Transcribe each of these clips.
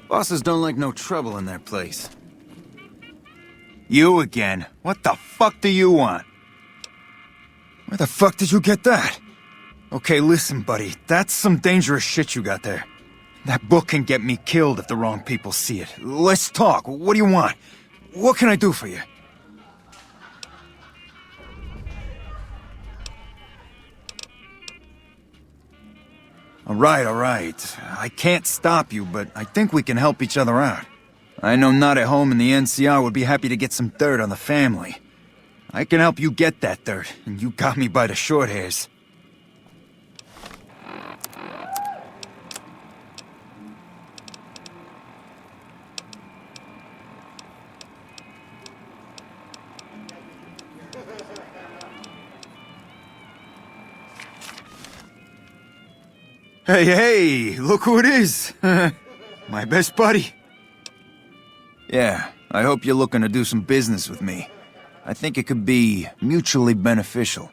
Bosses don't like no trouble in their place. You again? What the fuck do you want? Where the fuck did you get that? Okay, listen, buddy. That's some dangerous shit you got there. That book can get me killed if the wrong people see it. Let's talk. What do you want? What can I do for you? All right. I can't stop you, but I think we can help each other out. I know Not at Home and the NCR would be happy to get some dirt on the family. I can help you get that dirt, and you got me by the short hairs. Hey, look who it is. My best buddy. Yeah, I hope you're looking to do some business with me. I think it could be mutually beneficial.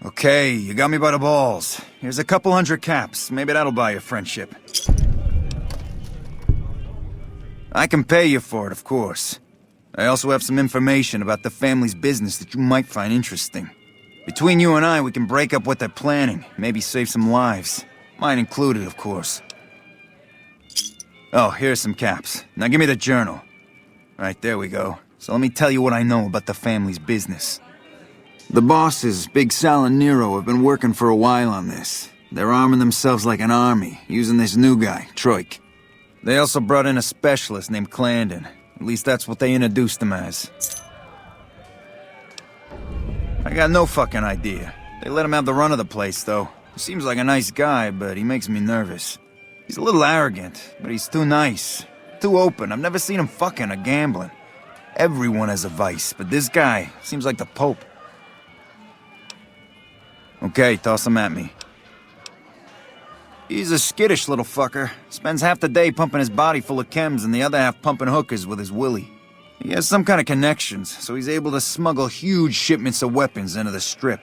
Okay, you got me by the balls. Here's a couple hundred caps. Maybe that'll buy you friendship. I can pay you for it, of course. I also have some information about the family's business that you might find interesting. Between you and I, we can break up what they're planning, maybe save some lives. Mine included, of course. Oh, here's some caps. Now give me the journal. Right, there we go. So let me tell you what I know about the family's business. The bosses, Big Sal and Nero, have been working for a while on this. They're arming themselves like an army, using this new guy, Troik. They also brought in a specialist named Clandon. At least that's what they introduced him as. I got no fucking idea. They let him have the run of the place, though. He seems like a nice guy, but he makes me nervous. He's a little arrogant, but he's too nice. Too open. I've never seen him fucking or gambling. Everyone has a vice, but this guy seems like the Pope. Okay, toss him at me. He's a skittish little fucker. Spends half the day pumping his body full of chems and the other half pumping hookers with his willy. He has some kind of connections, so he's able to smuggle huge shipments of weapons into the Strip.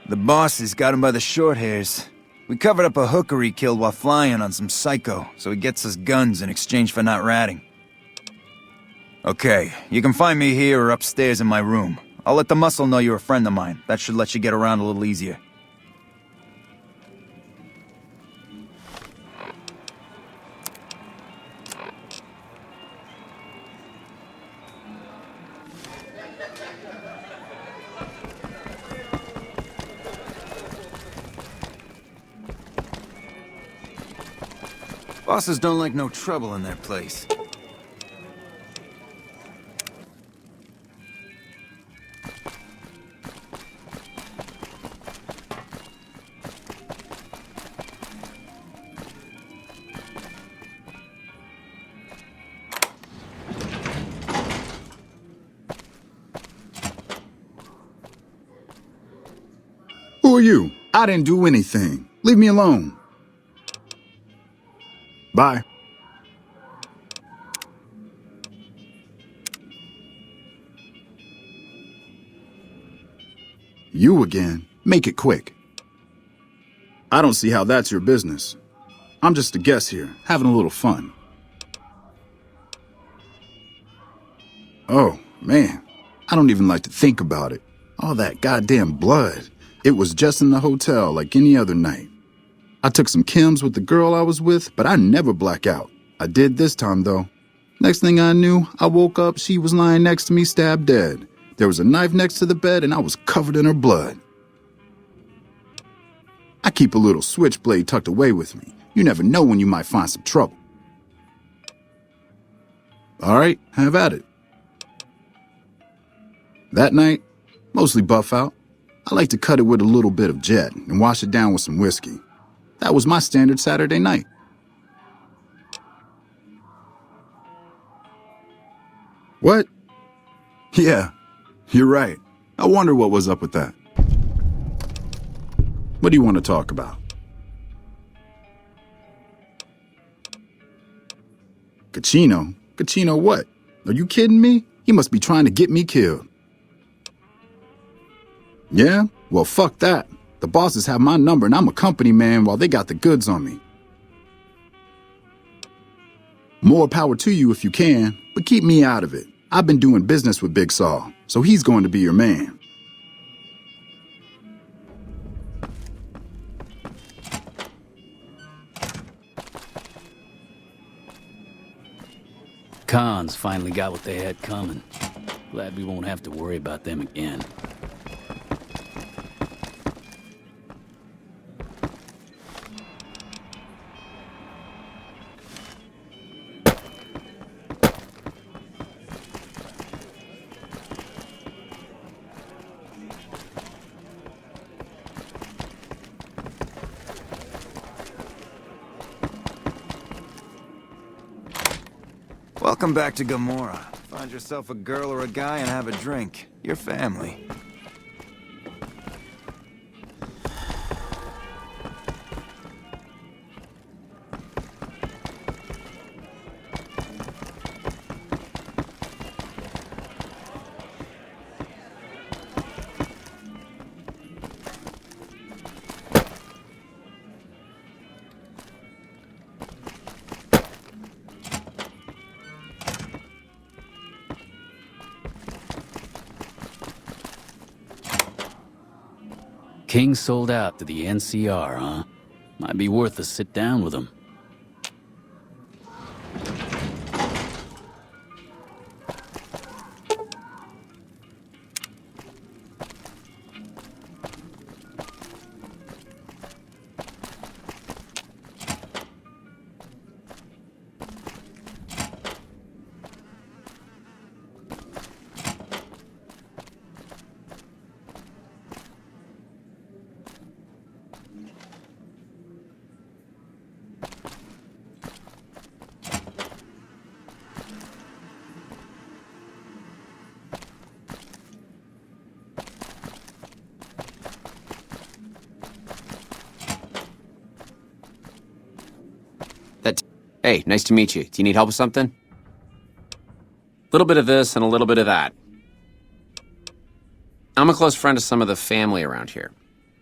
The bosses got him by the short hairs. We covered up a hooker he killed while flying on some psycho, so he gets us guns in exchange for not ratting. Okay, you can find me here or upstairs in my room. I'll let the muscle know you're a friend of mine. That should let you get around a little easier. Bosses don't like no trouble in their place. Who are you? I didn't do anything. Leave me alone. Bye. You again? Make it quick. I don't see how that's your business. I'm just a guest here, having a little fun. Oh, man. I don't even like to think about it. All that goddamn blood. It was just in the hotel like any other night. I took some chems with the girl I was with, but I never black out. I did this time, though. Next thing I knew, I woke up, she was lying next to me, stabbed dead. There was a knife next to the bed, and I was covered in her blood. I keep a little switchblade tucked away with me. You never know when you might find some trouble. All right, have at it. That night, mostly buff out, I like to cut it with a little bit of Jet and wash it down with some whiskey. That was my standard Saturday night. What? Yeah, you're right. I wonder what was up with that. What do you want to talk about? Cachino? Cachino what? Are you kidding me? He must be trying to get me killed. Yeah? Well, fuck that. The bosses have my number and I'm a company man while they got the goods on me. More power to you if you can, but keep me out of it. I've been doing business with Big Saul, so he's going to be your man. Cons finally got what they had coming. Glad we won't have to worry about them again. Welcome back to Gamora. Find yourself a girl or a guy and have a drink. Your family. King sold out to the NCR, huh? Might be worth a sit down with him. Hey, nice to meet you. Do you need help with something? Little bit of this and a little bit of that. I'm a close friend of some of the family around here.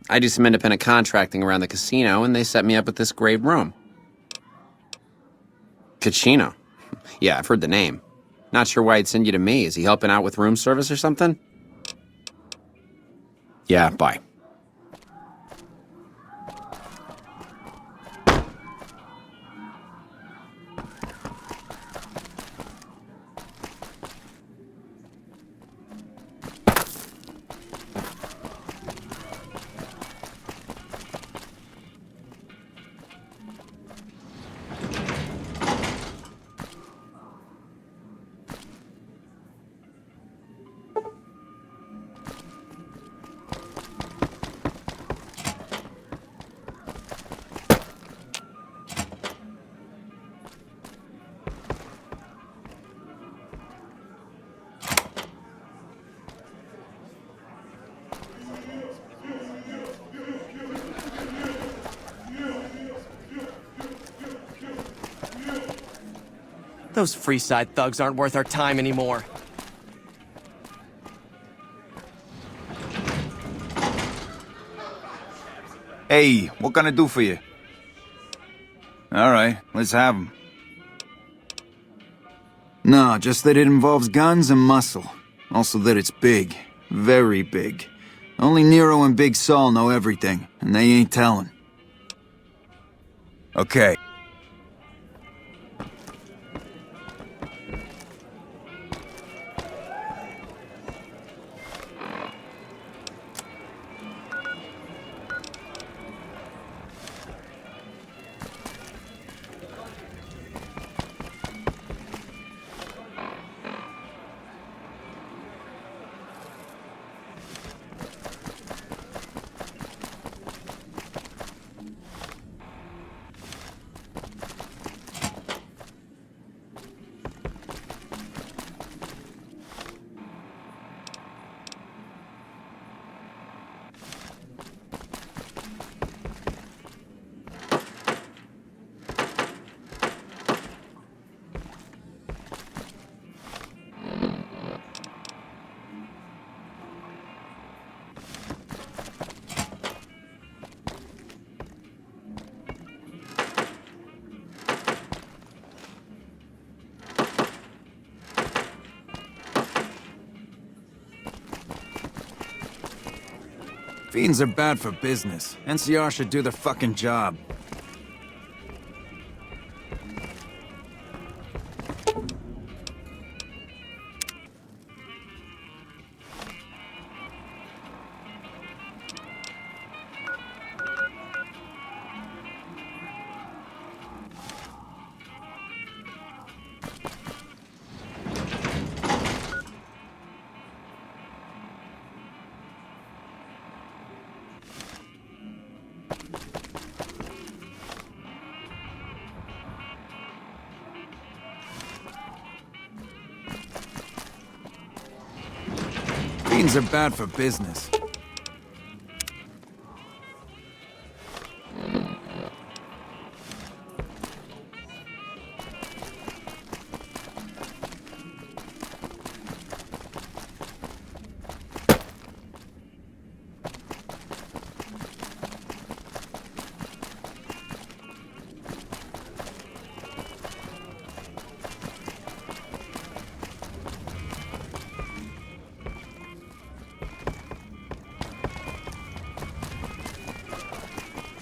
I do some independent contracting around the casino, and they set me up with this great room. Kachino. Yeah, I've heard the name. Not sure why he'd send you to me. Is he helping out with room service or something? Yeah, bye. Those Freeside thugs aren't worth our time anymore. Hey, what can I do for you? Alright, let's have 'em. No, just that it involves guns and muscle. Also that it's big. Very big. Only Nero and Big Saul know everything, and they ain't telling. Okay. Fiends are bad for business. NCR should do their fucking job. Fiends are bad for business.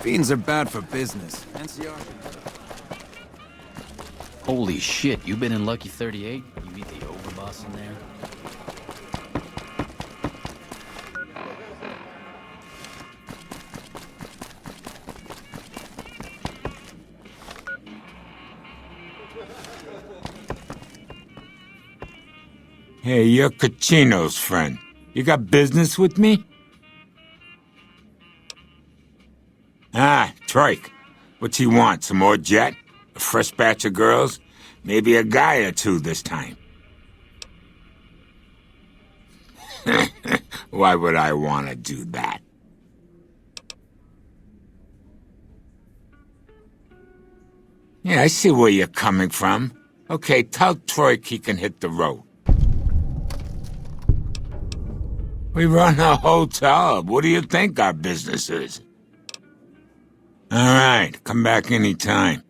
Fiends are bad for business. NCR. Holy shit, you been in Lucky 38? You meet the overboss in there? Hey, you're Cachino's friend. You got business with me? Ah, Troik. What's he want? Some more jet? A fresh batch of girls? Maybe a guy or two this time. Why would I want to do that? Yeah, I see where you're coming from. Okay, tell Troik he can hit the road. We run a hotel. What do you think our business is? All right, come back anytime.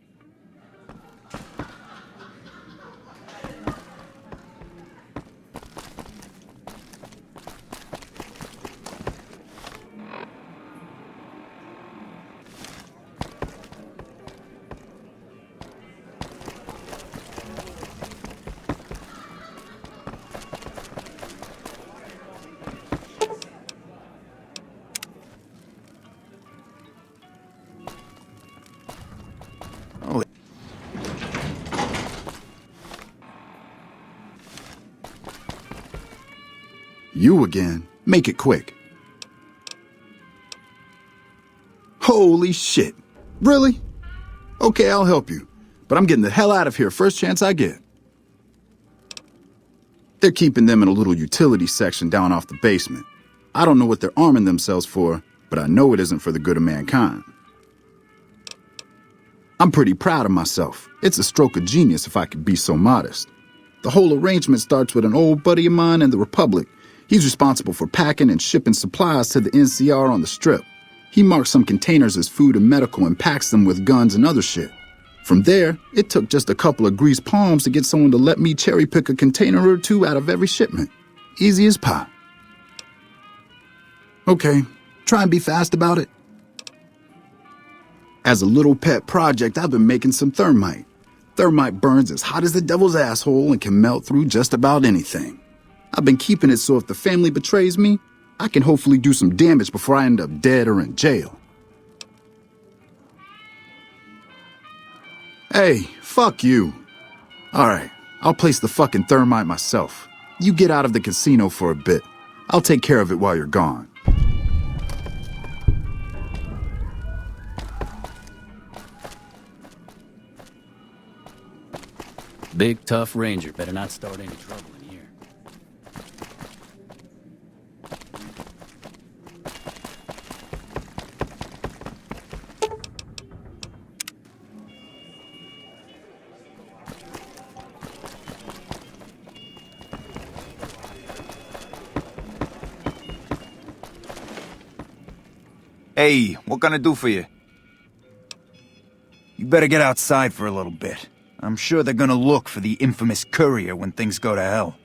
You again. Make it quick. Holy shit. Really? Okay, I'll help you. But I'm getting the hell out of here first chance I get. They're keeping them in a little utility section down off the basement. I don't know what they're arming themselves for, but I know it isn't for the good of mankind. I'm pretty proud of myself. It's a stroke of genius if I could be so modest. The whole arrangement starts with an old buddy of mine in the Republic. He's responsible for packing and shipping supplies to the NCR on the Strip. He marks some containers as food and medical and packs them with guns and other shit. From there, it took just a couple of greased palms to get someone to let me cherry pick a container or two out of every shipment. Easy as pie. Okay, try and be fast about it. As a little pet project, I've been making some thermite. Thermite burns as hot as the devil's asshole and can melt through just about anything. I've been keeping it so if the family betrays me, I can hopefully do some damage before I end up dead or in jail. Hey, fuck you. Alright, I'll place the fucking thermite myself. You get out of the casino for a bit. I'll take care of it while you're gone. Big, tough ranger. Better not start any trouble in here. Hey, what can I do for you? You better get outside for a little bit. I'm sure they're gonna look for the infamous courier when things go to hell.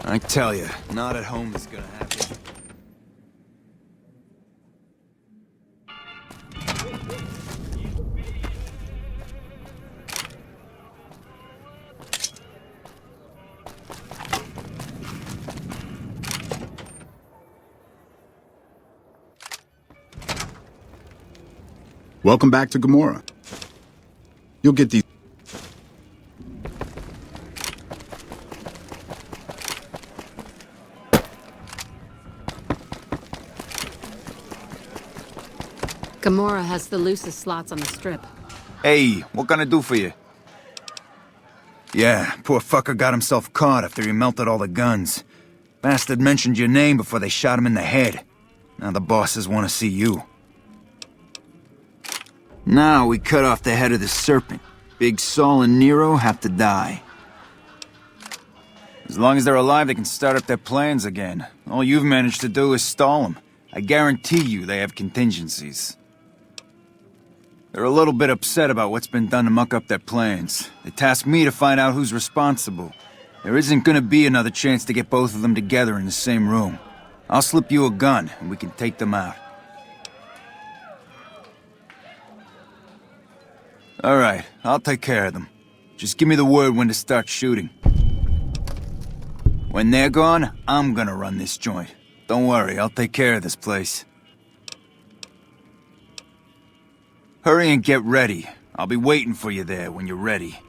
I tell you, not at home is gonna happen. Welcome back to Gomorrah. You'll get these. Gomorrah has the loosest slots on the strip. Hey, what can I do for you? Yeah, poor fucker got himself caught after he melted all the guns. Bastard mentioned your name before they shot him in the head. Now the bosses want to see you. Now we cut off the head of the serpent. Big Saul and Nero have to die. As long as they're alive, they can start up their plans again. All you've managed to do is stall them. I guarantee you they have contingencies. They're a little bit upset about what's been done to muck up their plans. They tasked me to find out who's responsible. There isn't gonna be another chance to get both of them together in the same room. I'll slip you a gun, and we can take them out. Alright, I'll take care of them. Just give me the word when to start shooting. When they're gone, I'm gonna run this joint. Don't worry, I'll take care of this place. Hurry and get ready. I'll be waiting for you there when you're ready.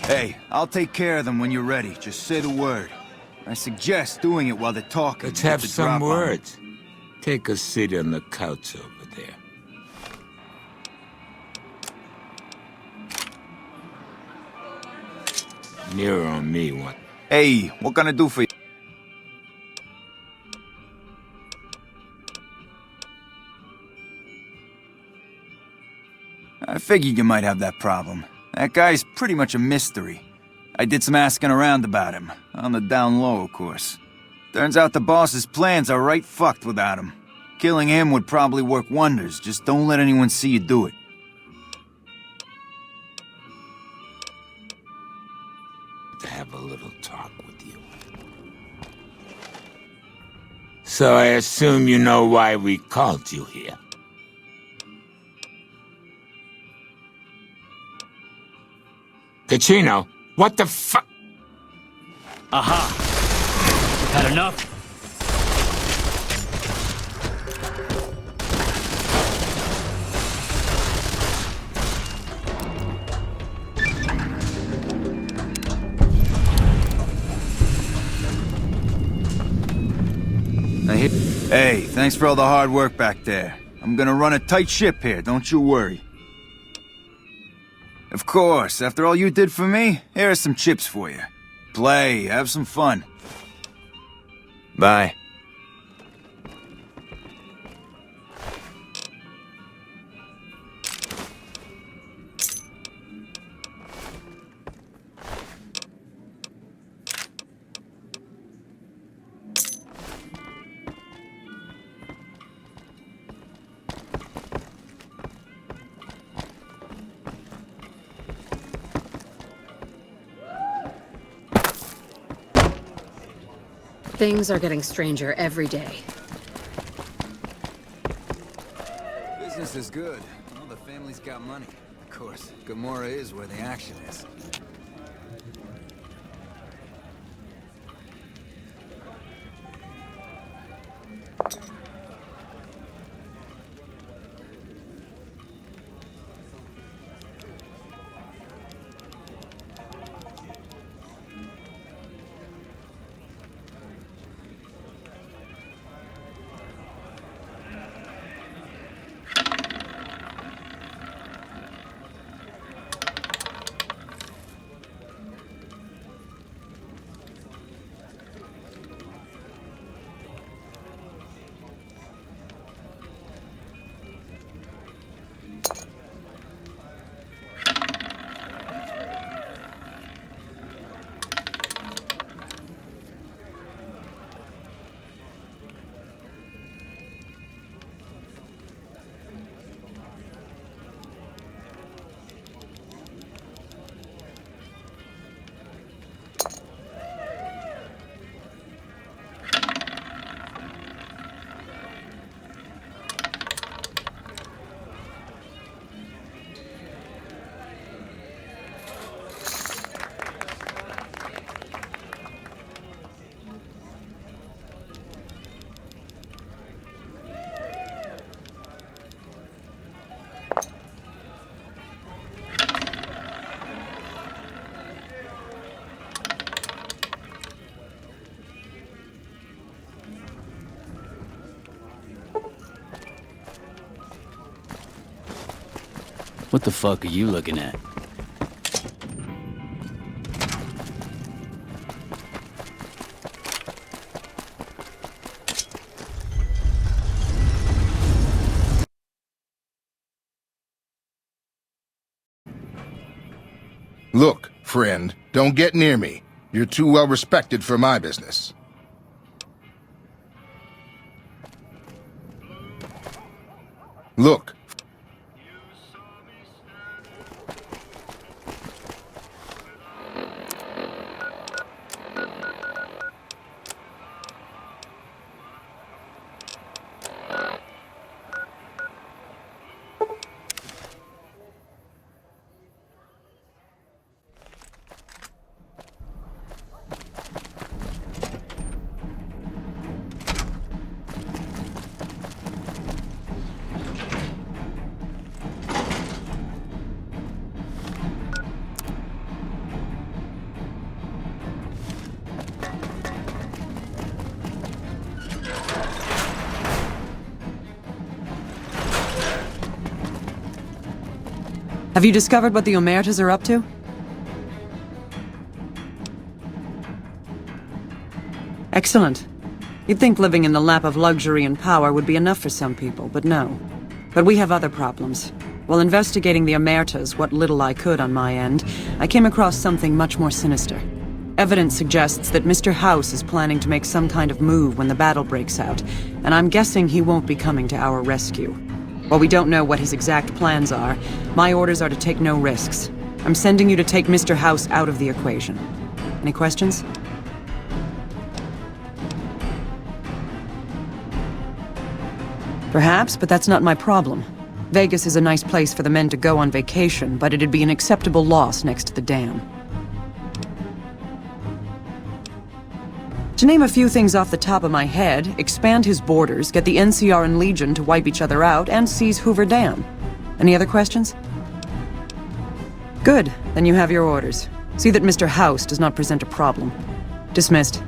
Hey, I'll take care of them when you're ready. Just say the word. I suggest doing it while they're talking. Let's have The some drop on 'em. words. Take a seat on the couch over there. Nero and me want... Hey, what can I do for you? I figured you might have that problem. That guy's pretty much a mystery. I did some asking around about him. On the down low, of course. Turns out the boss's plans are right fucked without him. Killing him would probably work wonders. Just don't let anyone see you do it. to have a little talk with you. So I assume you know why we called you here. Cachino, what the fuck? Aha! Had enough? Hey, thanks for all the hard work back there. I'm gonna run a tight ship here, don't you worry. Of course, after all you did for me, here are some chips for you. Play, have some fun. Bye. Things are getting stranger every day. Business is good. Well, the family's got money. The course. Gamora is where the action is. What the fuck are you looking at? Look, friend, don't get near me. You're too well respected for my business. Look. Have you discovered what the Omertas are up to? Excellent. You'd think living in the lap of luxury and power would be enough for some people, but no. But we have other problems. While investigating the Omertas, what little I could on my end, I came across something much more sinister. Evidence suggests that Mr. House is planning to make some kind of move when the battle breaks out, and I'm guessing he won't be coming to our rescue. While we don't know what his exact plans are, my orders are to take no risks. I'm sending you to take Mr. House out of the equation. Any questions? Perhaps, but that's not my problem. Vegas is a nice place for the men to go on vacation, but it'd be an acceptable loss next to the dam. To name a few things off the top of my head, expand his borders, get the NCR and Legion to wipe each other out, and seize Hoover Dam. Any other questions? Good, then you have your orders. See that Mr. House does not present a problem. Dismissed.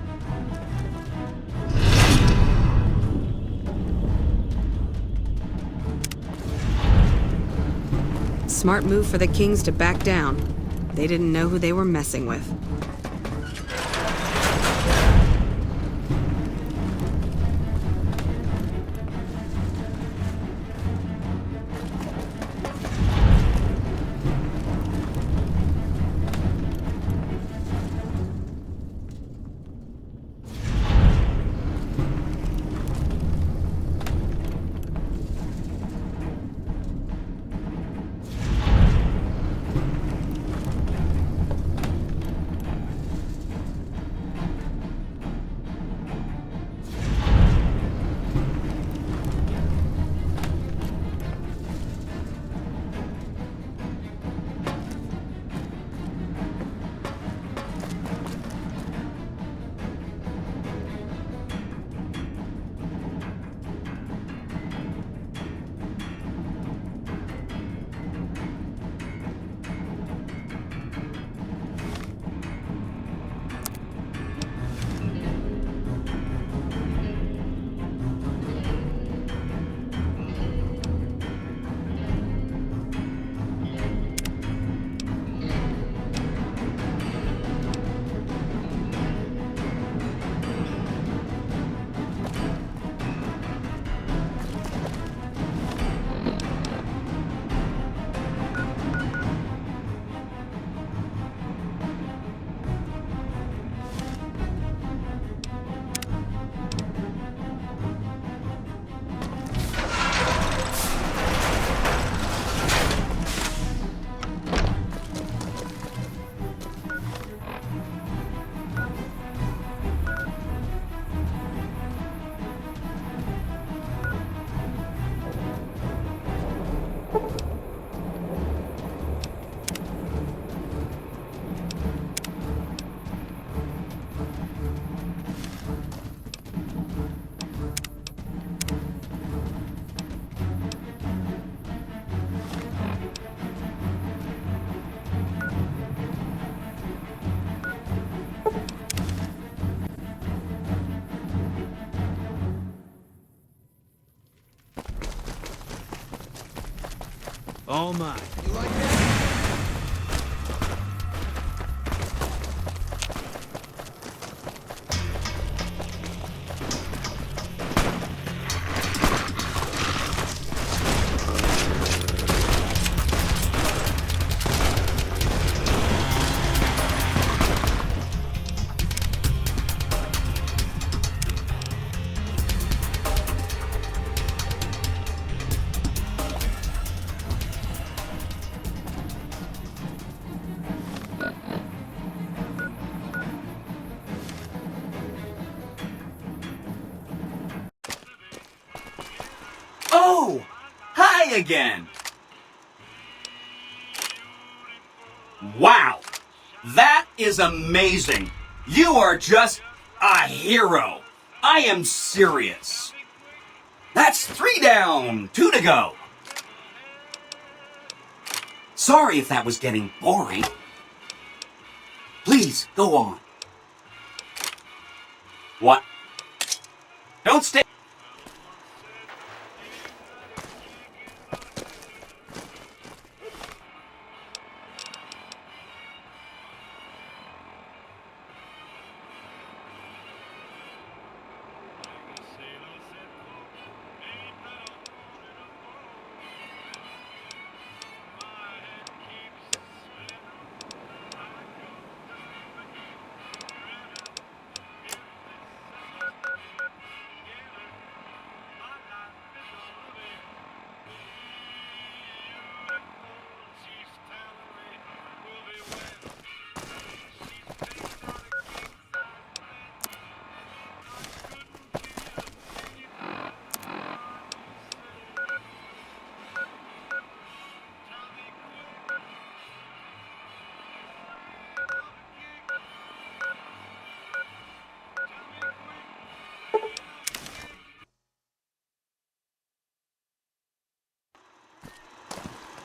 Smart move for the Kings to back down. They didn't know who they were messing with. All mine. Oh! Hi again! Wow! That is amazing! You are just a hero! I am serious! That's 3 down, 2 to go! Sorry if that was getting boring. Please, go on. What? Don't stay...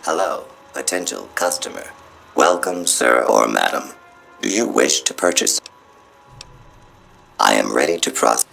Hello, potential customer. Welcome, sir or madam. Do you wish to purchase? I am ready to process.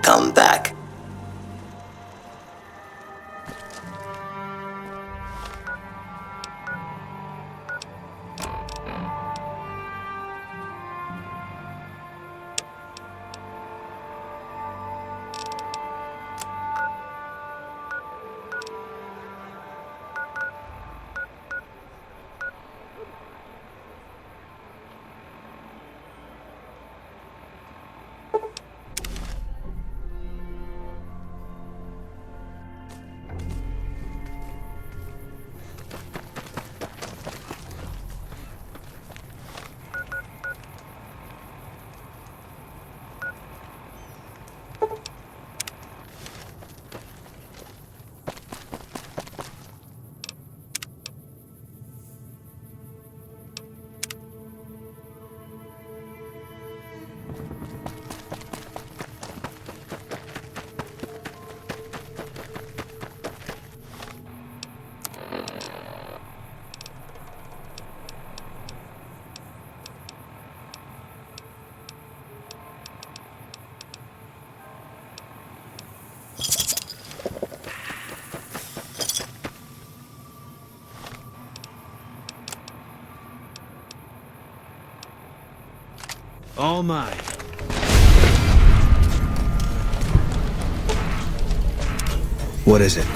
Come back. All mine. What is it?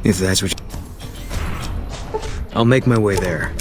If that's what I'll make my way there.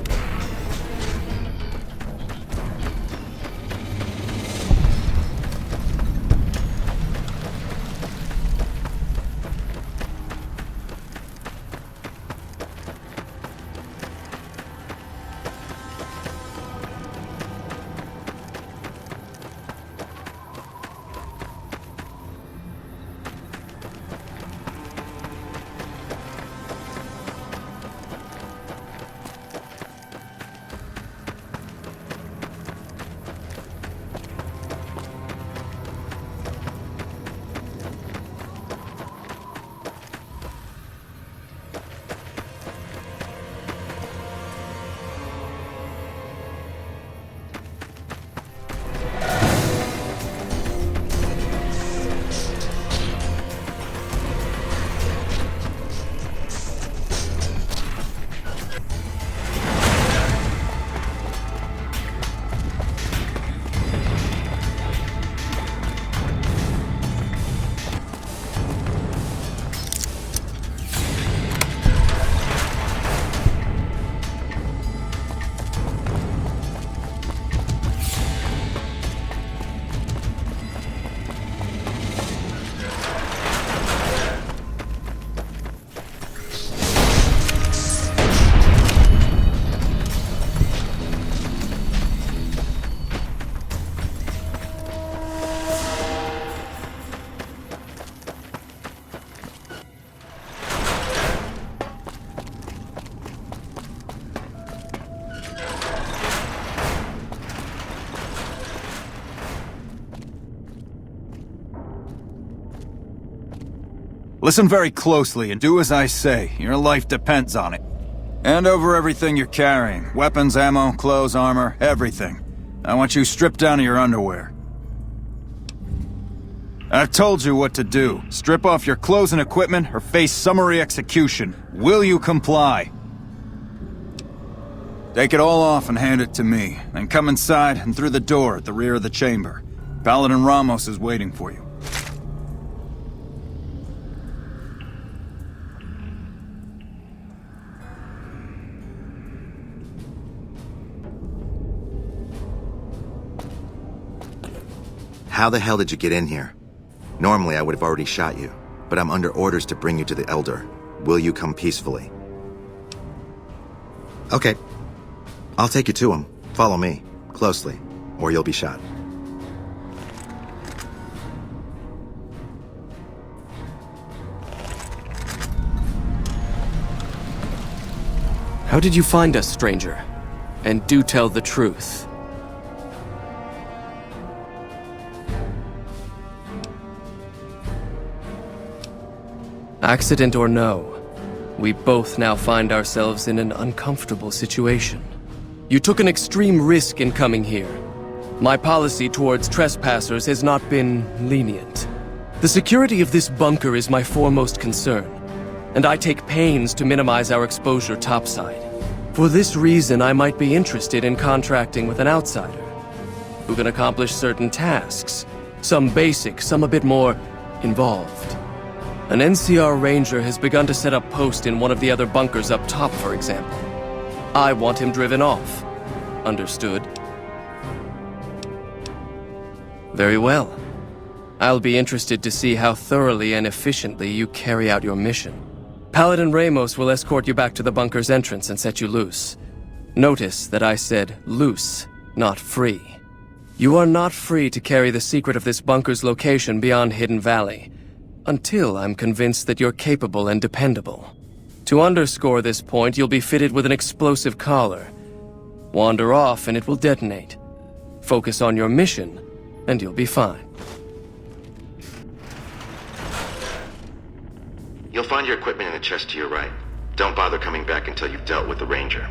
Listen very closely and do as I say. Your life depends on it. Hand over everything you're carrying. Weapons, ammo, clothes, armor, everything. I want you stripped down to your underwear. I've told you what to do. Strip off your clothes and equipment or face summary execution. Will you comply? Take it all off and hand it to me. Then come inside and through the door at the rear of the chamber. Paladin Ramos is waiting for you. How the hell did you get in here? Normally I would have already shot you, but I'm under orders to bring you to the Elder. Will you come peacefully? Okay. I'll take you to him. Follow me, closely, or you'll be shot. How did you find us, stranger? And do tell the truth. Accident or no, we both now find ourselves in an uncomfortable situation. You took an extreme risk in coming here. My policy towards trespassers has not been lenient. The security of this bunker is my foremost concern, and I take pains to minimize our exposure topside. For this reason, I might be interested in contracting with an outsider who can accomplish certain tasks, some basic, some a bit more involved. An NCR ranger has begun to set up post in one of the other bunkers up top, for example. I want him driven off. Understood? Very well. I'll be interested to see how thoroughly and efficiently you carry out your mission. Paladin Ramos will escort you back to the bunker's entrance and set you loose. Notice that I said loose, not free. You are not free to carry the secret of this bunker's location beyond Hidden Valley, until I'm convinced that you're capable and dependable. To underscore this point, you'll be fitted with an explosive collar. Wander off and it will detonate. Focus on your mission, and you'll be fine. You'll find your equipment in the chest to your right. Don't bother coming back until you've dealt with the ranger.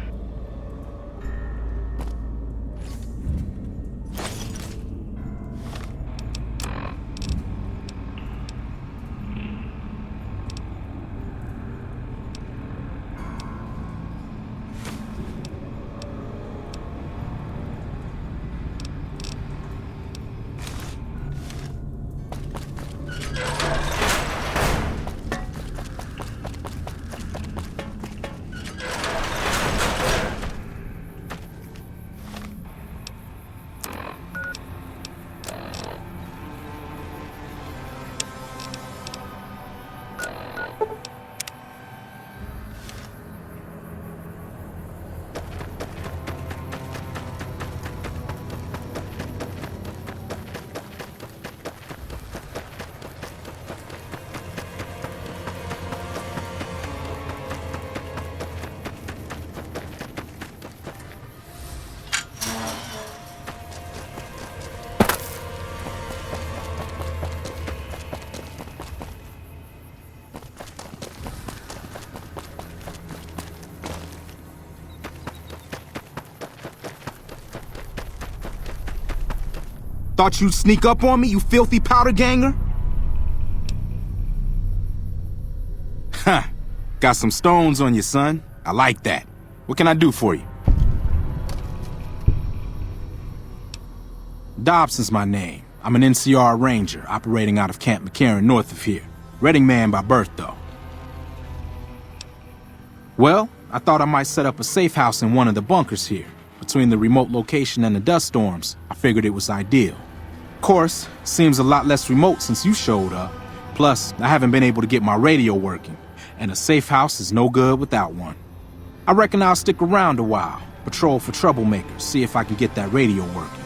Thought you'd sneak up on me, you filthy powder ganger? Huh. Got some stones on you, son. I like that. What can I do for you? Dobson's my name. I'm an NCR ranger operating out of Camp McCarran north of here. Reading man by birth, though. Well, I thought I might set up a safe house in one of the bunkers here. Between the remote location and the dust storms, I figured it was ideal. Of course, seems a lot less remote since you showed up. Plus, I haven't been able to get my radio working, and a safe house is no good without one. I reckon I'll stick around a while, patrol for troublemakers, see if I can get that radio working.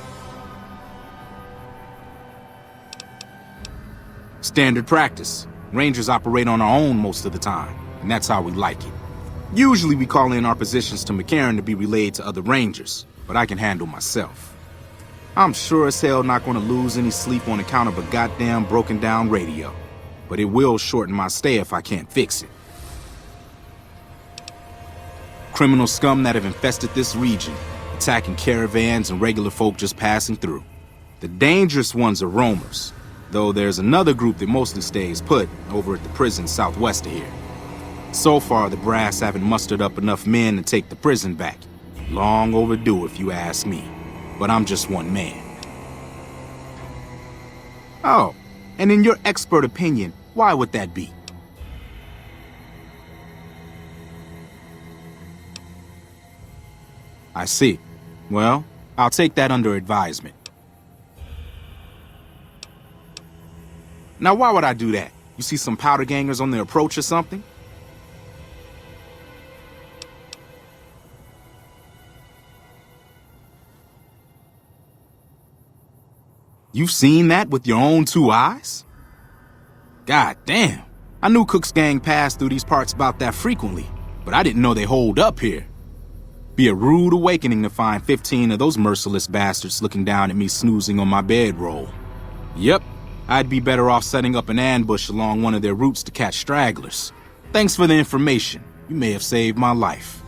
Standard practice. Rangers operate on our own most of the time, and that's how we like it. Usually we call in our positions to McCarran to be relayed to other Rangers, but I can handle myself. I'm sure as hell not going to lose any sleep on account of a goddamn broken down radio, but it will shorten my stay if I can't fix it. Criminal scum that have infested this region, attacking caravans and regular folk just passing through. The dangerous ones are roamers, though there's another group that mostly stays put over at the prison southwest of here. So far, the brass haven't mustered up enough men to take the prison back. Long overdue, if you ask me. But I'm just one man. Oh, and in your expert opinion, why would that be? I see. Well, I'll take that under advisement. Now, why would I do that? You see some powder gangers on the approach or something? You've seen that with your own two eyes? God damn. I knew Cook's gang passed through these parts about that frequently, but I didn't know they holed up here. Be a rude awakening to find 15 of those merciless bastards looking down at me snoozing on my bedroll. Yep, I'd be better off setting up an ambush along one of their routes to catch stragglers. Thanks for the information. You may have saved my life.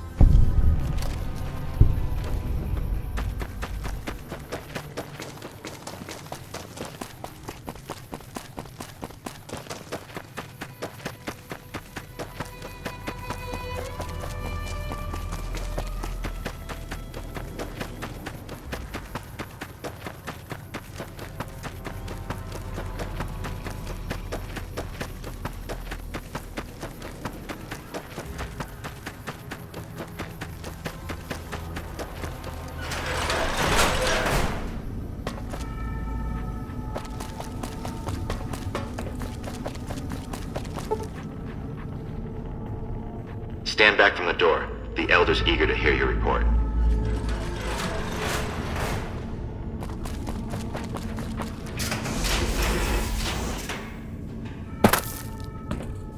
Stand back from the door. The Elder's eager to hear your report.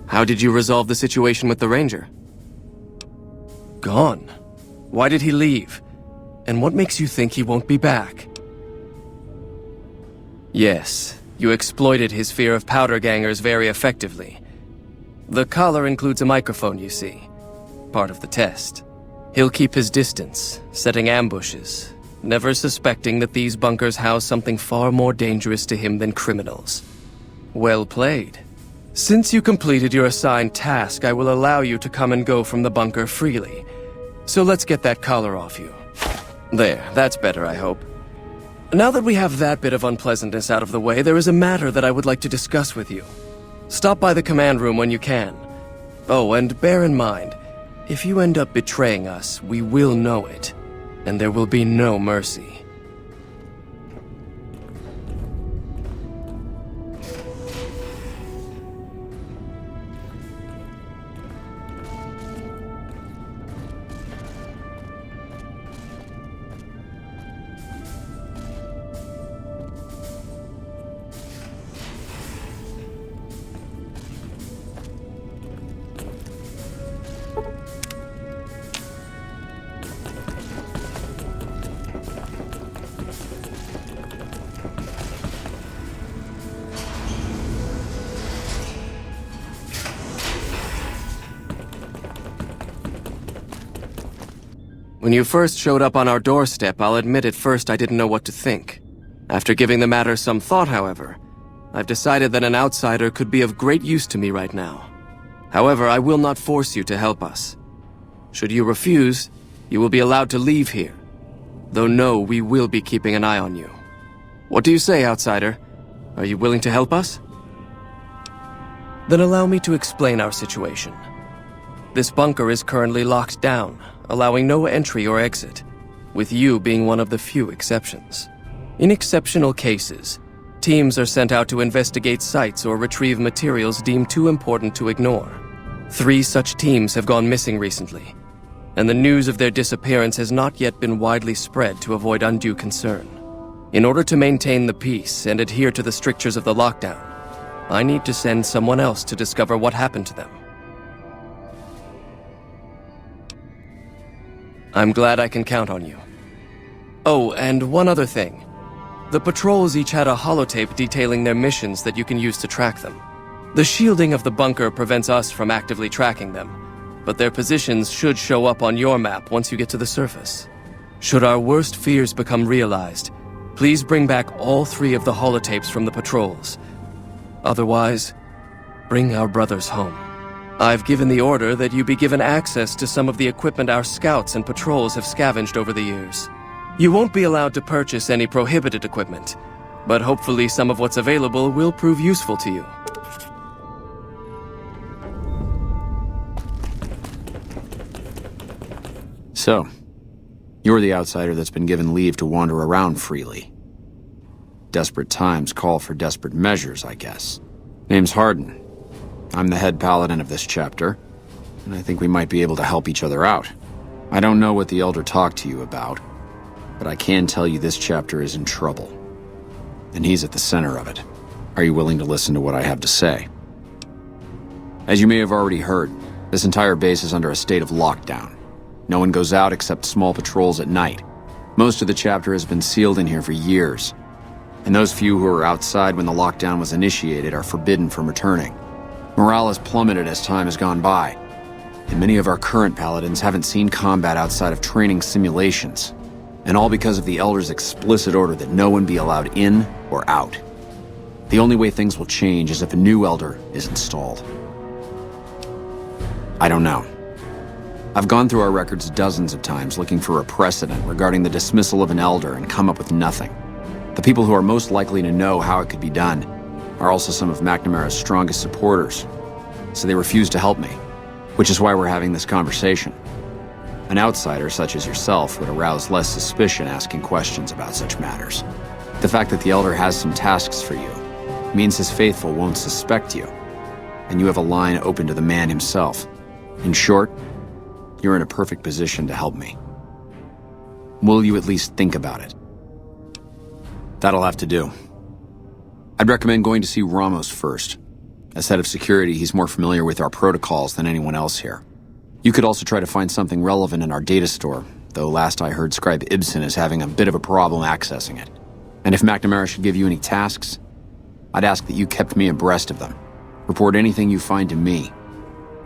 How did you resolve the situation with the Ranger? Gone. Why did he leave? And what makes you think he won't be back? Yes, you exploited his fear of powder gangers very effectively. The collar includes a microphone, you see. Part of the test. He'll keep his distance, setting ambushes, never suspecting that these bunkers house something far more dangerous to him than criminals. Well played. Since you completed your assigned task, I will allow you to come and go from the bunker freely. So let's get that collar off you. There, that's better, I hope. Now that we have that bit of unpleasantness out of the way, there is a matter that I would like to discuss with you. Stop by the command room when you can. Oh, and bear in mind, if you end up betraying us, we will know it, and there will be no mercy. When you first showed up on our doorstep, I'll admit at first I didn't know what to think. After giving the matter some thought, however, I've decided that an outsider could be of great use to me right now. However, I will not force you to help us. Should you refuse, you will be allowed to leave here. Though no, we will be keeping an eye on you. What do you say, outsider? Are you willing to help us? Then allow me to explain our situation. This bunker is currently locked down, allowing no entry or exit, with you being one of the few exceptions. In exceptional cases, teams are sent out to investigate sites or retrieve materials deemed too important to ignore. 3 such teams have gone missing recently, and the news of their disappearance has not yet been widely spread to avoid undue concern. In order to maintain the peace and adhere to the strictures of the lockdown, I need to send someone else to discover what happened to them. I'm glad I can count on you. Oh, and one other thing. The patrols each had a holotape detailing their missions that you can use to track them. The shielding of the bunker prevents us from actively tracking them, but their positions should show up on your map once you get to the surface. Should our worst fears become realized, please bring back all 3 of the holotapes from the patrols. Otherwise, bring our brothers home. I've given the order that you be given access to some of the equipment our scouts and patrols have scavenged over the years. You won't be allowed to purchase any prohibited equipment, but hopefully some of what's available will prove useful to you. So, you're the outsider that's been given leave to wander around freely. Desperate times call for desperate measures, I guess. Name's Hardin. I'm the head paladin of this chapter, and I think we might be able to help each other out. I don't know what the Elder talked to you about, but I can tell you this chapter is in trouble. And he's at the center of it. Are you willing to listen to what I have to say? As you may have already heard, this entire base is under a state of lockdown. No one goes out except small patrols at night. Most of the chapter has been sealed in here for years, and those few who were outside when the lockdown was initiated are forbidden from returning. Morale has plummeted as time has gone by, and many of our current paladins haven't seen combat outside of training simulations, and all because of the Elder's explicit order that no one be allowed in or out. The only way things will change is if a new Elder is installed. I don't know. I've gone through our records dozens of times looking for a precedent regarding the dismissal of an Elder and come up with nothing. The people who are most likely to know how it could be done are also some of McNamara's strongest supporters, so they refuse to help me, which is why we're having this conversation. An outsider such as yourself would arouse less suspicion asking questions about such matters. The fact that the Elder has some tasks for you means his faithful won't suspect you, and you have a line open to the man himself. In short, you're in a perfect position to help me. Will you at least think about it? That'll have to do. I'd recommend going to see Ramos first. As head of security, he's more familiar with our protocols than anyone else here. You could also try to find something relevant in our data store, though last I heard Scribe Ibsen is having a bit of a problem accessing it. And if McNamara should give you any tasks, I'd ask that you kept me abreast of them. Report anything you find to me,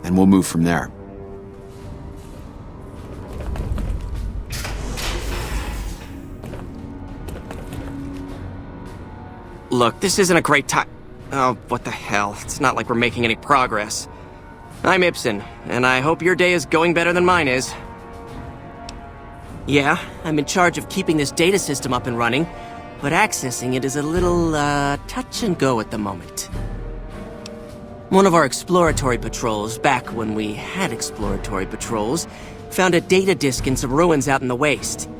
and we'll move from there. Look, this isn't a great time. Oh, what the hell. It's not like we're making any progress. I'm Ibsen, and I hope your day is going better than mine is. Yeah, I'm in charge of keeping this data system up and running, but accessing it is a little, touch and go at the moment. One of our exploratory patrols, back when we had exploratory patrols, found a data disk in some ruins out in the waste.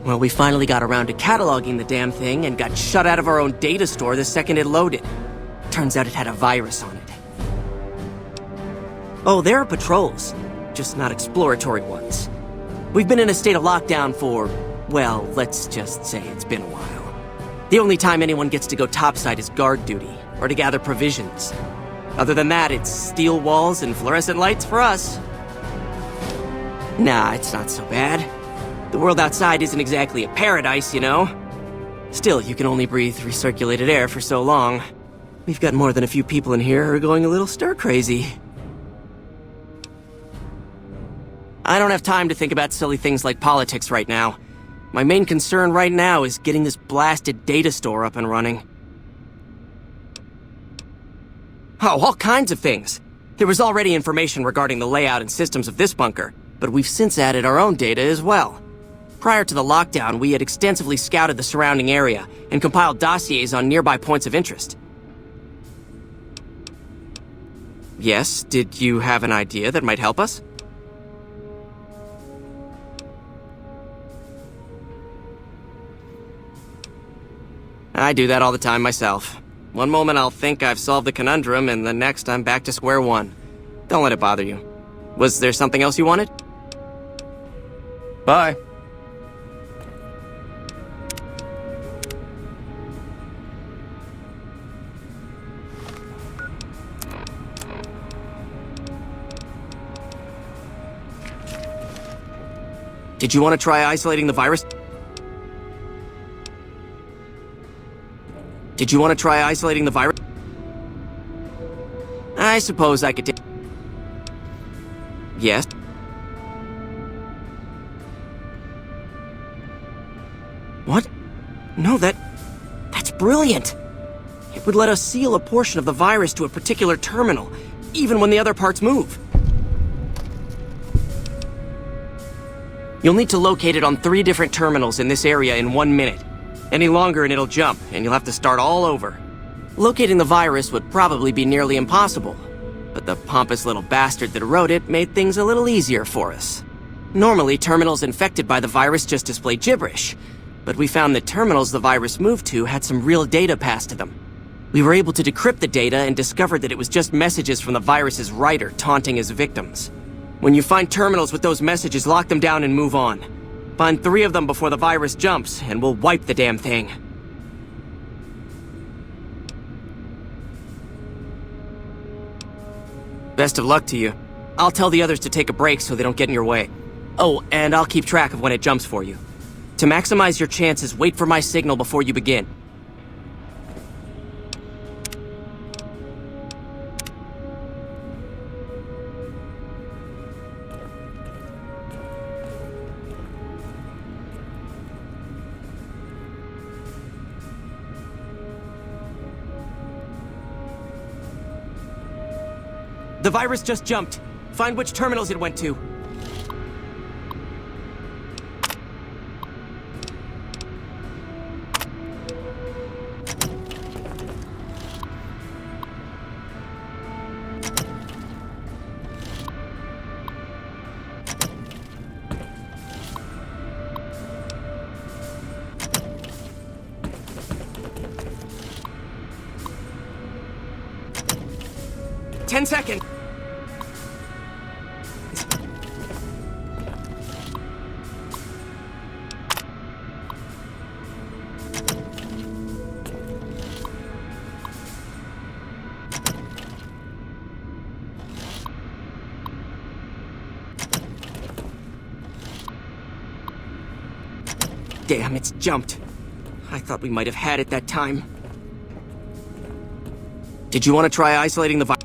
Well, we finally got around to cataloging the damn thing and got shut out of our own data store the second it loaded. Turns out it had a virus on it. Oh, there are patrols, just not exploratory ones. We've been in a state of lockdown for, well, let's just say it's been a while. The only time anyone gets to go topside is guard duty, or to gather provisions. Other than that, it's steel walls and fluorescent lights for us. Nah, it's not so bad. The world outside isn't exactly a paradise, you know? Still, you can only breathe recirculated air for so long. We've got more than a few people in here who are going a little stir-crazy. I don't have time to think about silly things like politics right now. My main concern right now is getting this blasted data store up and running. Oh, all kinds of things. There was already information regarding the layout and systems of this bunker, but we've since added our own data as well. Prior to the lockdown, we had extensively scouted the surrounding area and compiled dossiers on nearby points of interest. Yes, did you have an idea that might help us? I do that all the time myself. One moment I'll think I've solved the conundrum, and the next I'm back to square one. Don't let it bother you. Was there something else you wanted? Bye. Did you want to try isolating the virus? Did you want to try isolating the virus? I suppose I could take... Yes? What? No, that's brilliant! It would let us seal a portion of the virus to a particular terminal, even when the other parts move. You'll need to locate it on 3 different terminals in this area in 1 minute. Any longer and it'll jump, and you'll have to start all over. Locating the virus would probably be nearly impossible, but the pompous little bastard that wrote it made things a little easier for us. Normally, terminals infected by the virus just display gibberish, but we found that terminals the virus moved to had some real data passed to them. We were able to decrypt the data and discovered that it was just messages from the virus's writer taunting his victims. When you find terminals with those messages, lock them down and move on. Find 3 of them before the virus jumps, and we'll wipe the damn thing. Best of luck to you. I'll tell the others to take a break so they don't get in your way. Oh, and I'll keep track of when it jumps for you. To maximize your chances, wait for my signal before you begin. The virus just jumped. Find which terminals it went to. Ten seconds. Damn, it's jumped. I thought we might have had it that time. Did you want to try isolating the virus?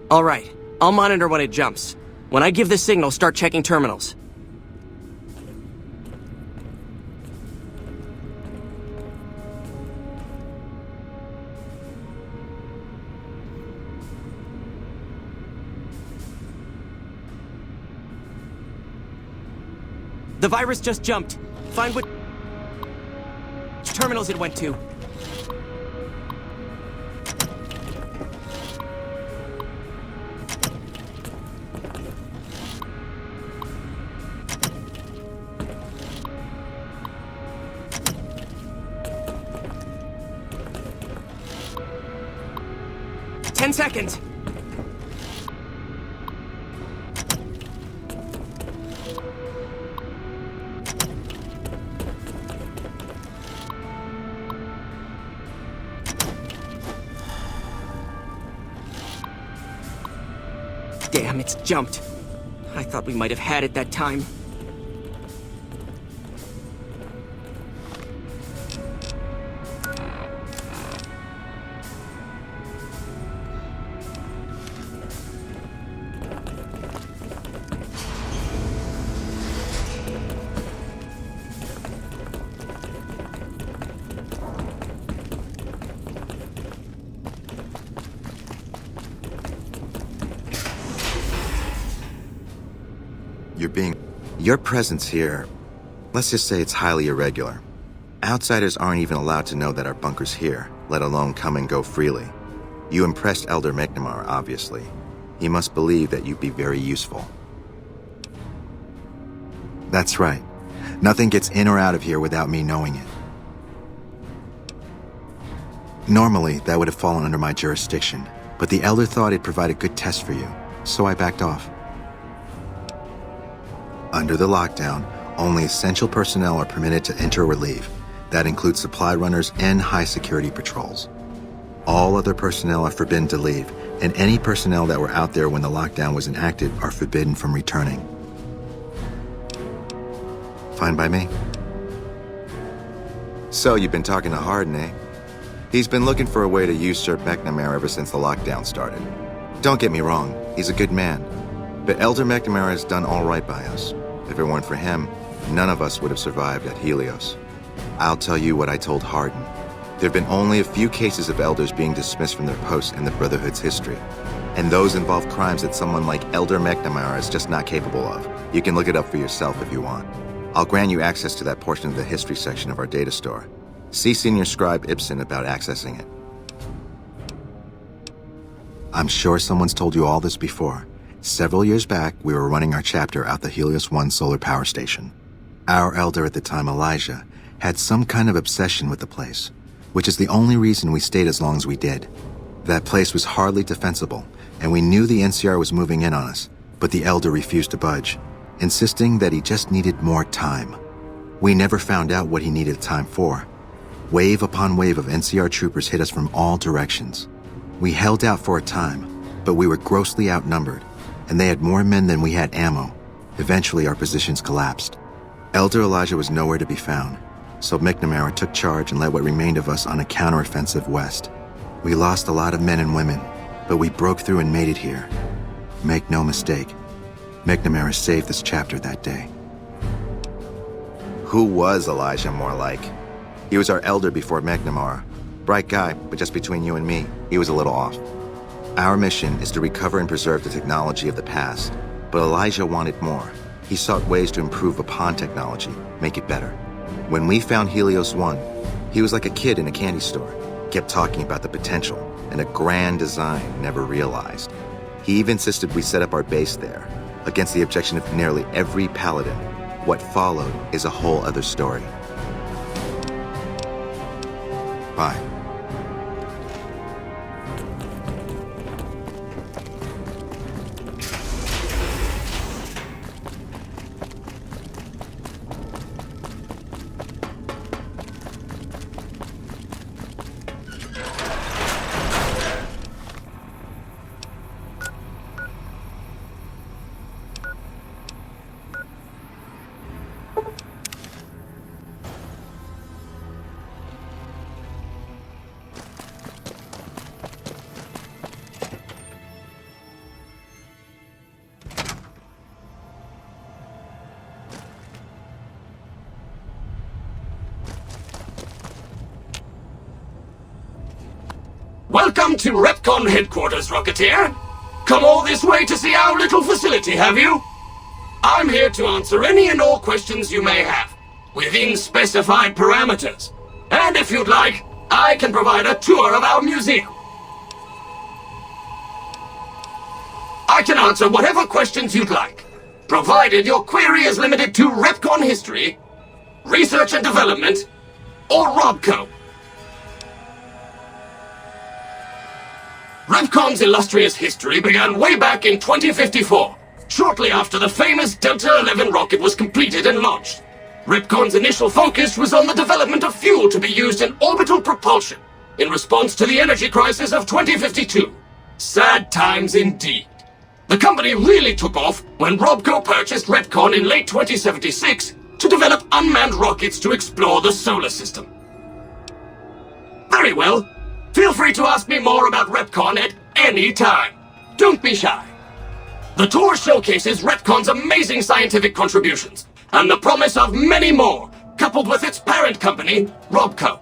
All right, I'll monitor when it jumps. When I give the signal, start checking terminals. The virus just jumped. Find which terminals it went to. Ten seconds. Damn, it's jumped. I thought we might have had it that time. Your presence here, let's just say it's highly irregular. Outsiders aren't even allowed to know that our bunker's here, let alone come and go freely. You impressed Elder McNamara, obviously. He must believe that you'd be very useful. That's right. Nothing gets in or out of here without me knowing it. Normally, that would have fallen under my jurisdiction, but the Elder thought it'd provide a good test for you, so I backed off. Under the lockdown, only essential personnel are permitted to enter or leave. That includes supply runners and high-security patrols. All other personnel are forbidden to leave, and any personnel that were out there when the lockdown was enacted are forbidden from returning. Fine by me. So you've been talking to Hardin, eh? He's been looking for a way to usurp McNamara ever since the lockdown started. Don't get me wrong, he's a good man. But Elder McNamara has done all right by us. If it weren't for him, none of us would have survived at Helios. I'll tell you what I told Hardin. There have been only a few cases of elders being dismissed from their posts in the Brotherhood's history. And those involve crimes that someone like Elder McNamara is just not capable of. You can look it up for yourself if you want. I'll grant you access to that portion of the history section of our data store. See Senior Scribe Ibsen about accessing it. I'm sure someone's told you all this before. Several years back, we were running our chapter out the Helios 1 solar power station. Our elder at the time, Elijah, had some kind of obsession with the place, which is the only reason we stayed as long as we did. That place was hardly defensible, and we knew the NCR was moving in on us, but the elder refused to budge, insisting that he just needed more time. We never found out what he needed time for. Wave upon wave of NCR troopers hit us from all directions. We held out for a time, but we were grossly outnumbered, and they had more men than we had ammo. Eventually, our positions collapsed. Elder Elijah was nowhere to be found, so McNamara took charge and led what remained of us on a counteroffensive west. We lost a lot of men and women, but we broke through and made it here. Make no mistake, McNamara saved this chapter that day. Who was Elijah more like? He was our elder before McNamara. Bright guy, but just between you and me, he was a little off. Our mission is to recover and preserve the technology of the past, but Elijah wanted more. He sought ways to improve upon technology, make it better. When we found Helios 1, he was like a kid in a candy store, kept talking about the potential and a grand design never realized. He even insisted we set up our base there, against the objection of nearly every paladin. What followed is a whole other story. Bye. Welcome to Repcon headquarters, Rocketeer. Come all this way to see our little facility, have you? I'm here to answer any and all questions you may have, within specified parameters. And if you'd like, I can provide a tour of our museum. I can answer whatever questions you'd like, provided your query is limited to Repcon history, research and development, or Robco. Repcon's illustrious history began way back in 2054, shortly after the famous Delta-11 rocket was completed and launched. Repcon's initial focus was on the development of fuel to be used in orbital propulsion, in response to the energy crisis of 2052. Sad times indeed. The company really took off when Robco purchased Repcon in late 2076 to develop unmanned rockets to explore the solar system. Very well. Feel free to ask me more about Repcon at any time. Don't be shy. The tour showcases Repcon's amazing scientific contributions, and the promise of many more, coupled with its parent company, Robco.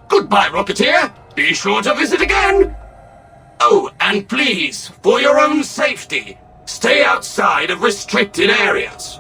Goodbye, Rocketeer. Be sure to visit again. Oh, And please, for your own safety, stay outside of restricted areas.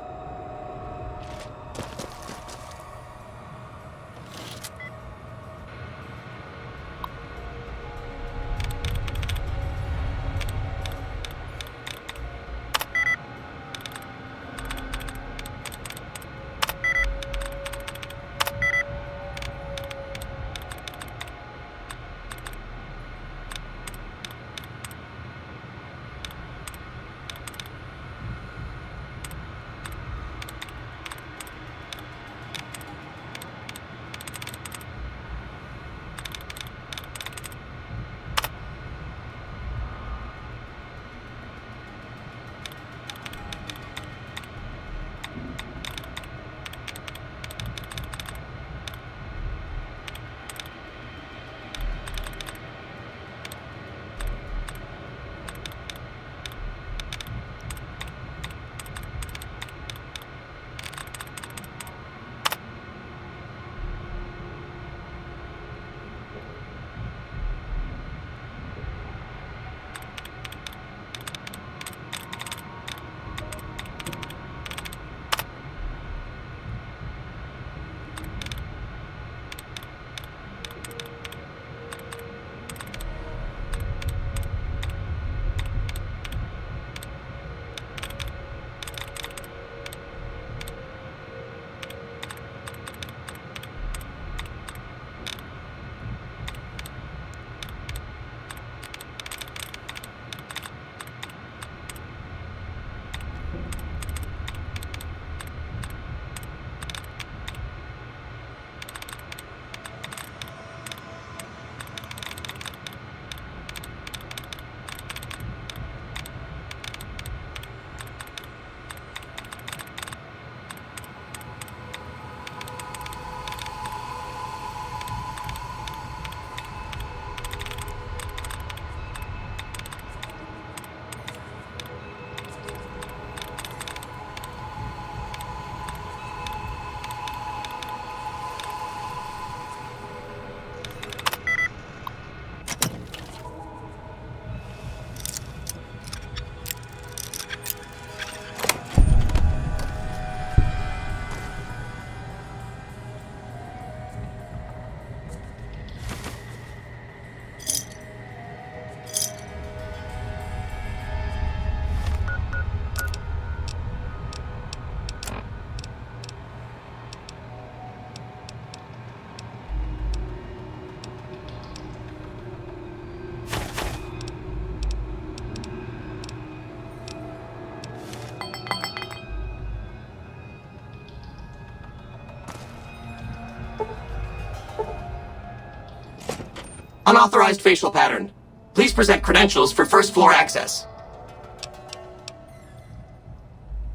Unauthorized facial pattern. Please present credentials for first floor access.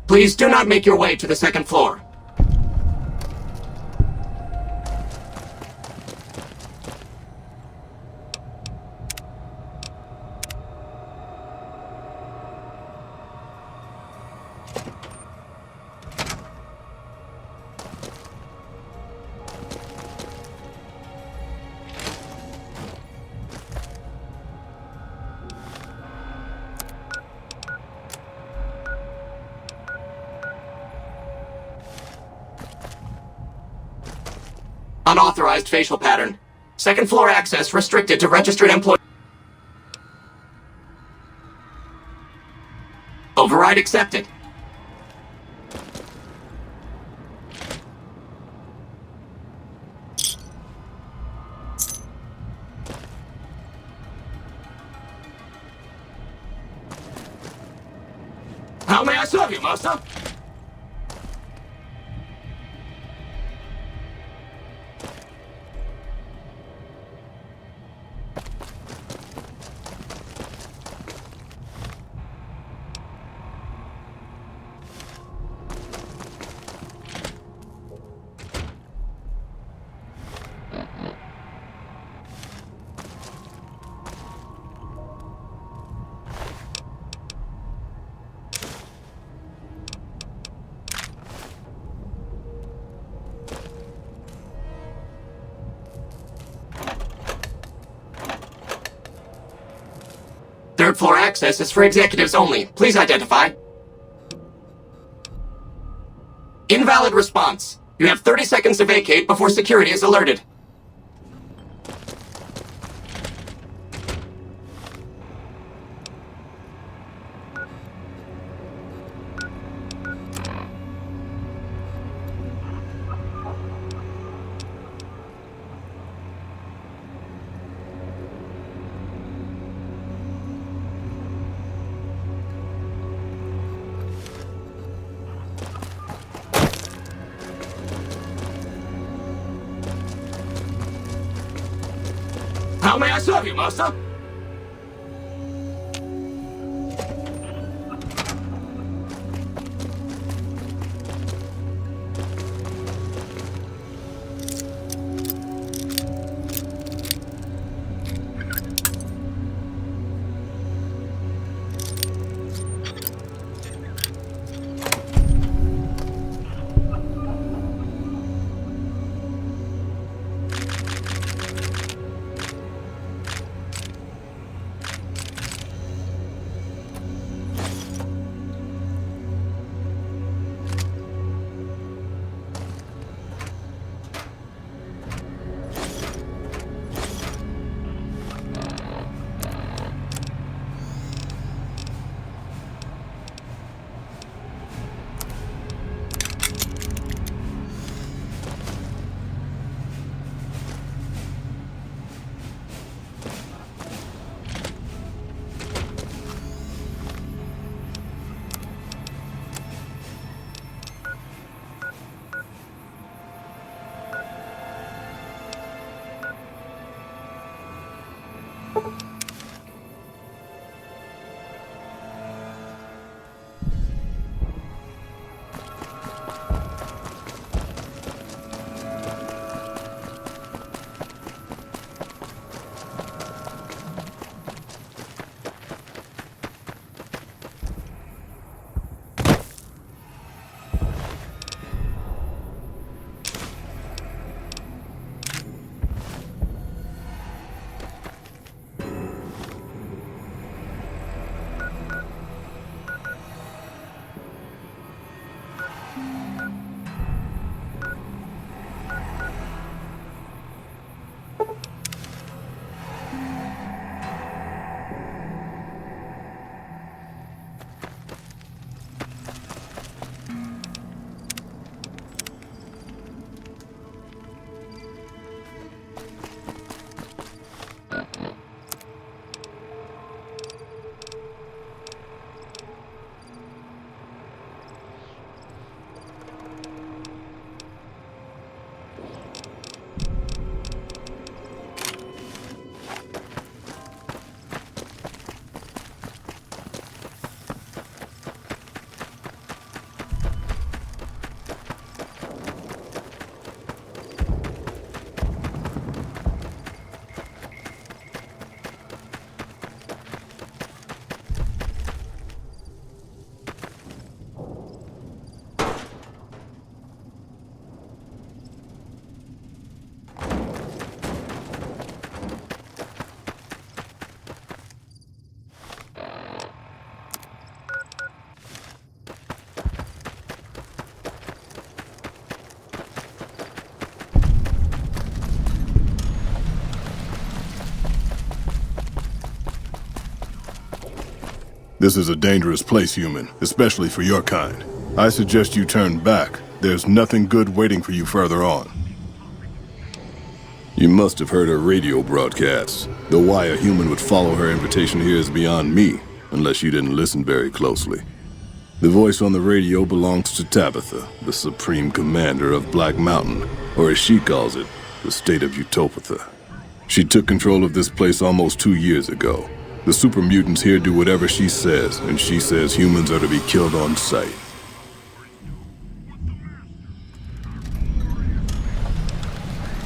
Please do not make your way to the second floor. Unauthorized facial pattern. Second floor access restricted to registered employees. Override accepted. How may I serve you, master? Third floor access is for executives only. Please identify. Invalid response. You have 30 seconds to vacate before security is alerted. How may I serve you, master? This is a dangerous place, human, especially for your kind. I suggest you turn back. There's nothing good waiting for you further on. You must have heard her radio broadcasts. Though why a human would follow her invitation here is beyond me, unless you didn't listen very closely. The voice on the radio belongs to Tabitha, the supreme commander of Black Mountain, or as she calls it, the state of Utopatha. She took control of this place almost 2 years ago. The super mutants here do whatever she says, and she says humans are to be killed on sight.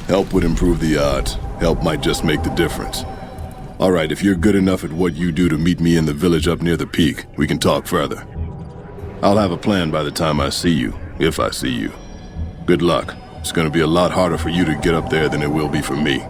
Help would improve the odds. Help might just make the difference. All right, if you're good enough at what you do to meet me in the village up near the peak, we can talk further. I'll have a plan by the time I see you, if I see you. Good luck. It's gonna be a lot harder for you to get up there than it will be for me.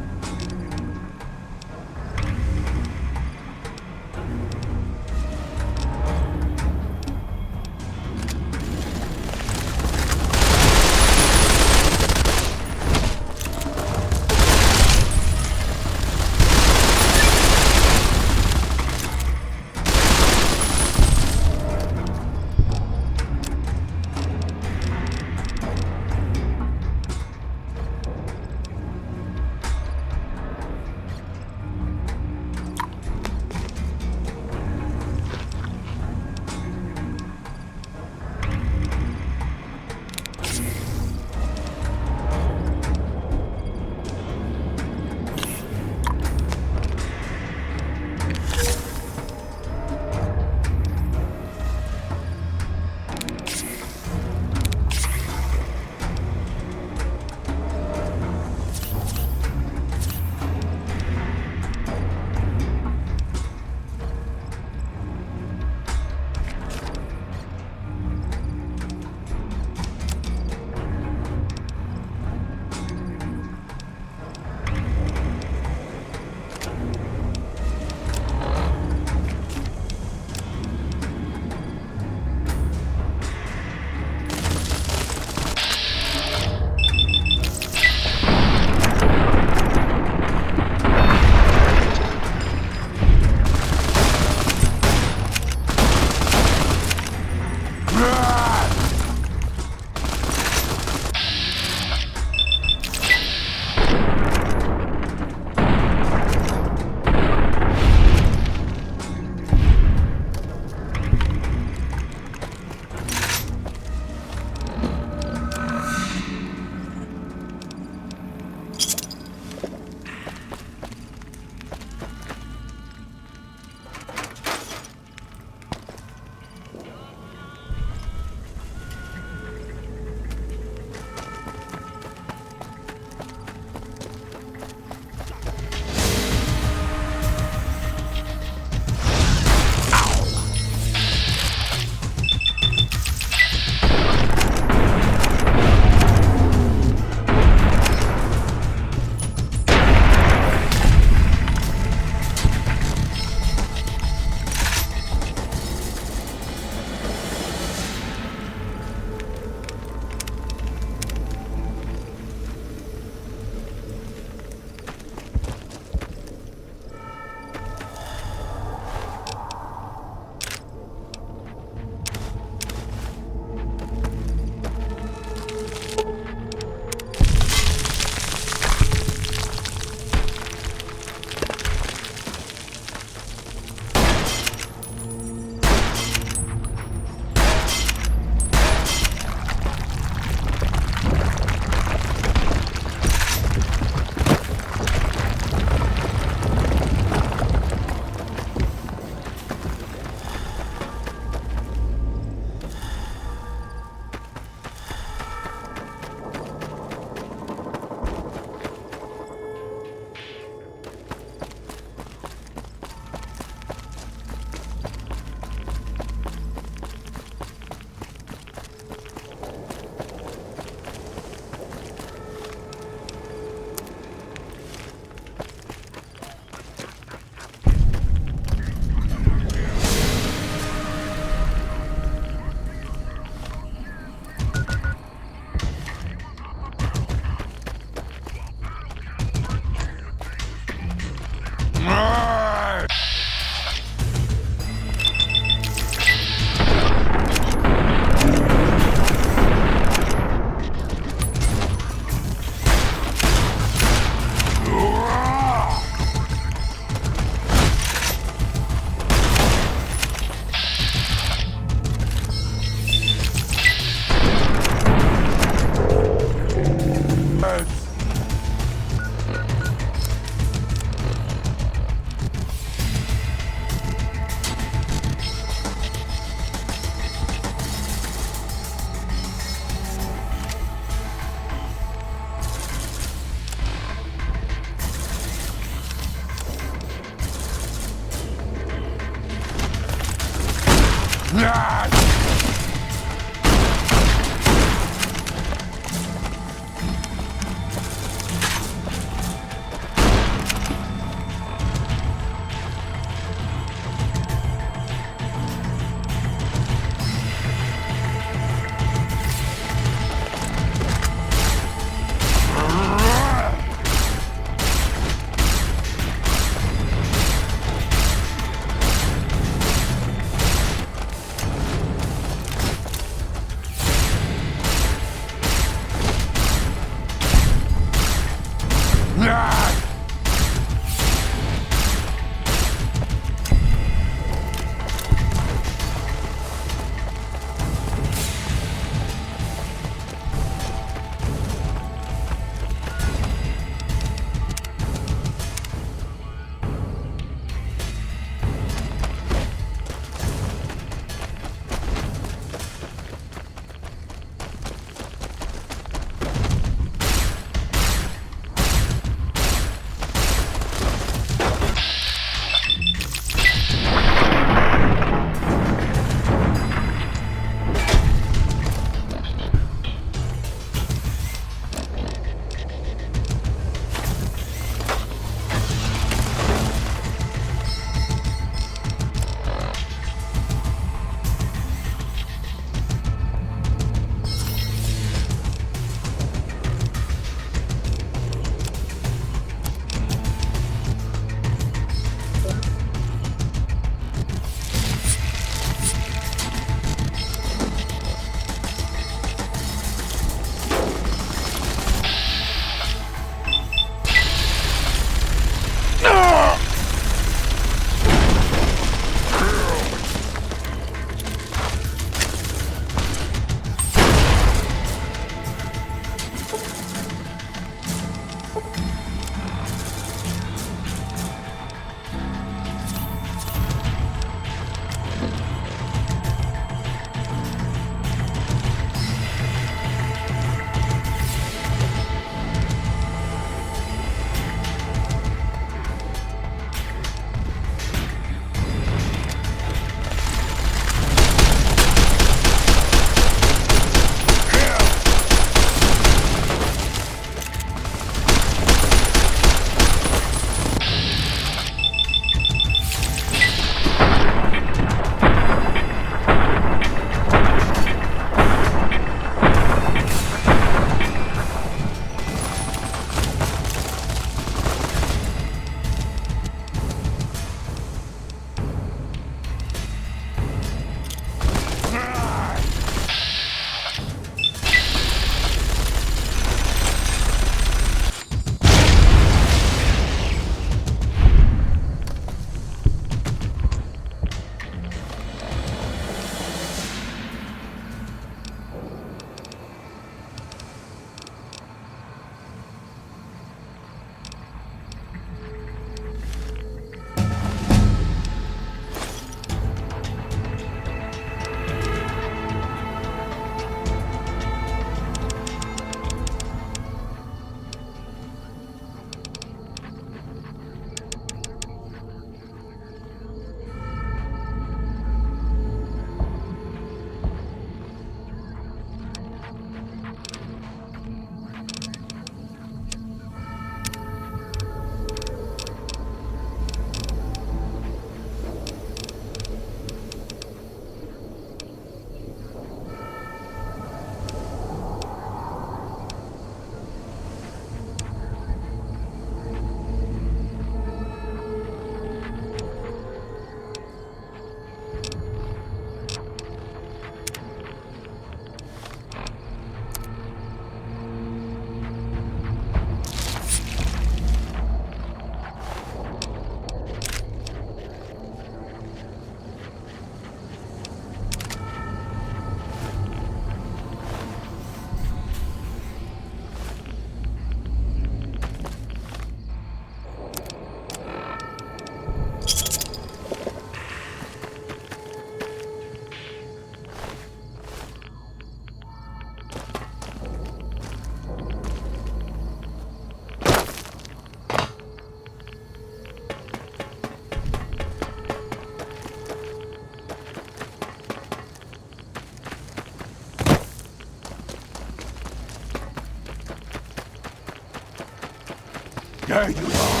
There you are.